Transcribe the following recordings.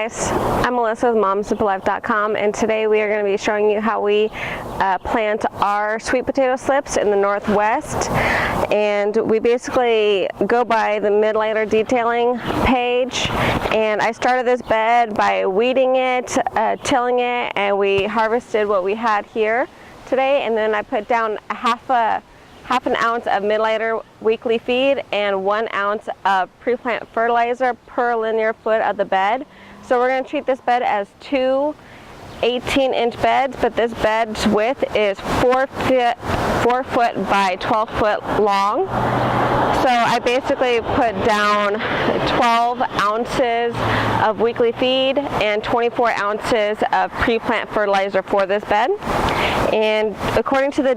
guys, I'm Melissa with momsimplelife.com, and today we are going to be showing you how we plant our sweet potato slips in the Northwest. And we basically go by the Mittleider detailing page, and I started this bed by weeding it, tilling it, and we harvested what we had here today, and then I put down half an ounce of Mittleider weekly feed and 1 ounce of pre-plant fertilizer per linear foot of the bed. So we're going to treat this bed as two 18-inch beds, but this bed's width is 4 foot by 12 foot long. So I basically put down 12 ounces of weekly feed and 24 ounces of pre-plant fertilizer for this bed. And according to the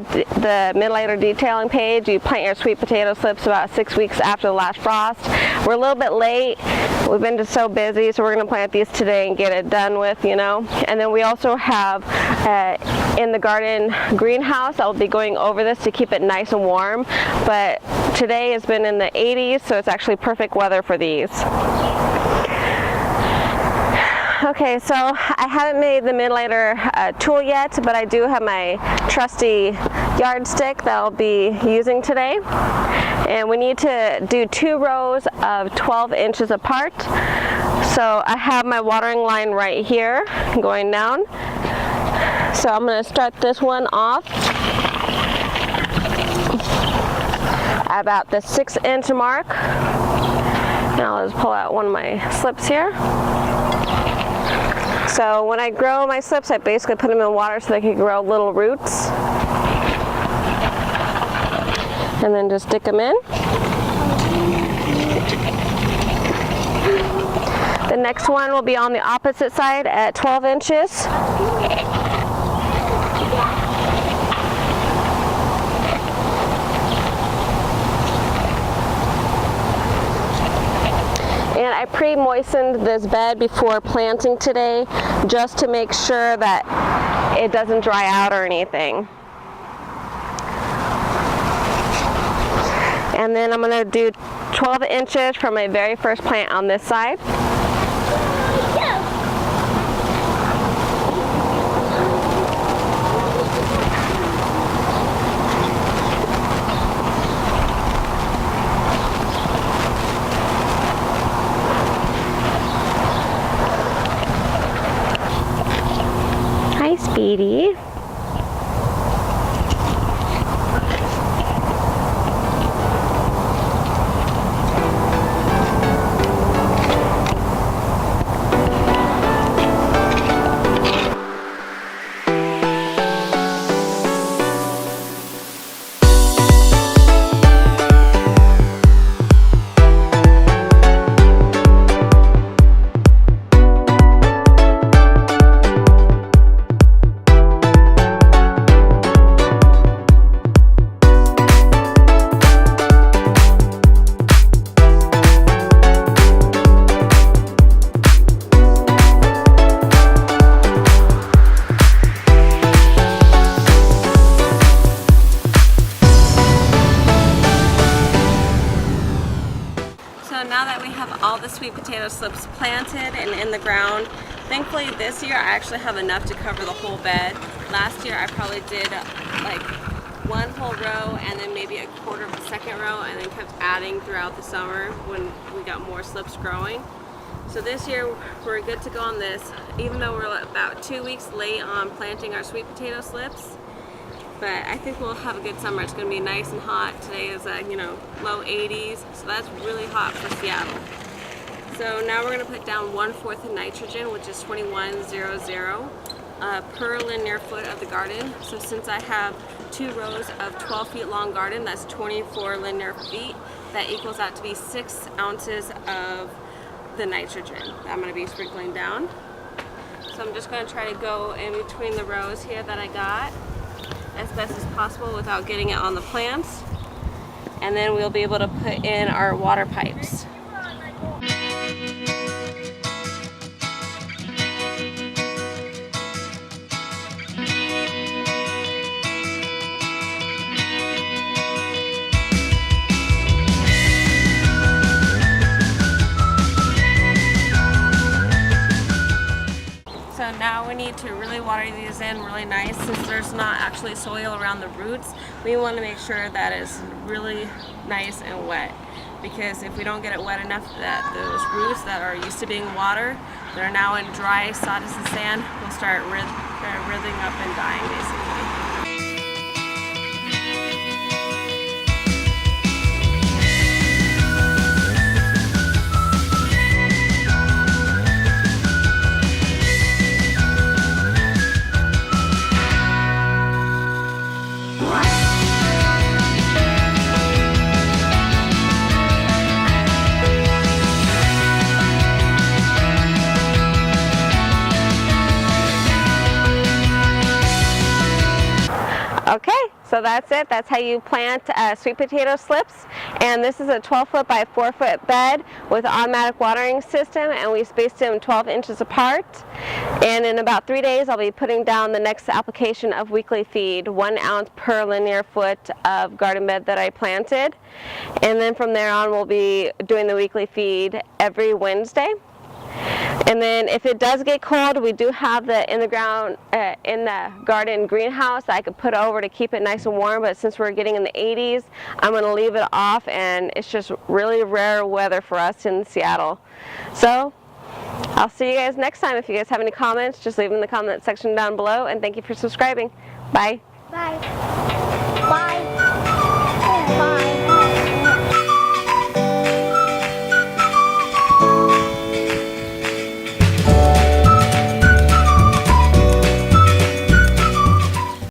Mittleider detailing page, you plant your sweet potato slips about 6 weeks after the last frost. We're a little bit late. We've been just so busy, so we're going to plant these today and get it done with, you know. And then we also have in the garden greenhouse, I'll be going over this to keep it nice and warm. But today has been in the 80s, so it's actually perfect weather for these. Okay, so I haven't made the Mittleider tool yet, but I do have my trusty yardstick that I'll be using today. And we need to do 2 rows of 12 inches apart. So I have my watering line right here going down. So I'm going to start this one off at about the 6-inch mark. Now I'll just pull out one of my slips here. So when I grow my slips, I basically put them in water so they can grow little roots. And then just stick them in. The next one will be on the opposite side at 12 inches. And I pre-moistened this bed before planting today just to make sure that it doesn't dry out or anything. And then I'm going to do 12 inches for my very first plant on this side. Hi, Speedy. Now that we have all the sweet potato slips planted and in the ground, thankfully this year I actually have enough to cover the whole bed. Last year I probably did like 1 whole row and then maybe a quarter of a second row, and then kept adding throughout the summer when we got more slips growing. So this year we're good to go on this, even though we're about 2 weeks late on planting our sweet potato slips. But I think we'll have a good summer. It's going to be nice and hot. Today is, you know, low 80s, so that's really hot for Seattle. So now we're going to put down 1/4 of nitrogen, which is 2100 per linear foot of the garden. So since I have 2 rows of 12 feet long garden, that's 24 linear feet. That equals out to be 6 ounces of the nitrogen that I'm going to be sprinkling down. So I'm just going to try to go in between the rows here that I got as best as possible without getting it on the plants, and then we'll be able to put in our water pipes. going to really water these in really nice. Since there's not actually soil around the roots, we want to make sure that it's really nice and wet. Because if we don't get it wet enough, that those roots that are used to being water, that are now in dry sawdust and sand, will start writhing up and dying basically. Okay, so that's it. That's how you plant sweet potato slips. And this is a 12-foot by 4-foot bed with an automatic watering system, and we spaced them 12 inches apart. And in about 3 days, I'll be putting down the next application of weekly feed, 1 ounce per linear foot of garden bed that I planted. And then from there on, we'll be doing the weekly feed every Wednesday. And then if it does get cold, we do have the in the garden greenhouse that I could put over to keep it nice and warm, but since we're getting in the 80s, I'm going to leave it off, and it's just really rare weather for us in Seattle. So I'll see you guys next time. If you guys have any comments, just leave them in the comment section down below, and thank you for subscribing. Bye. Bye.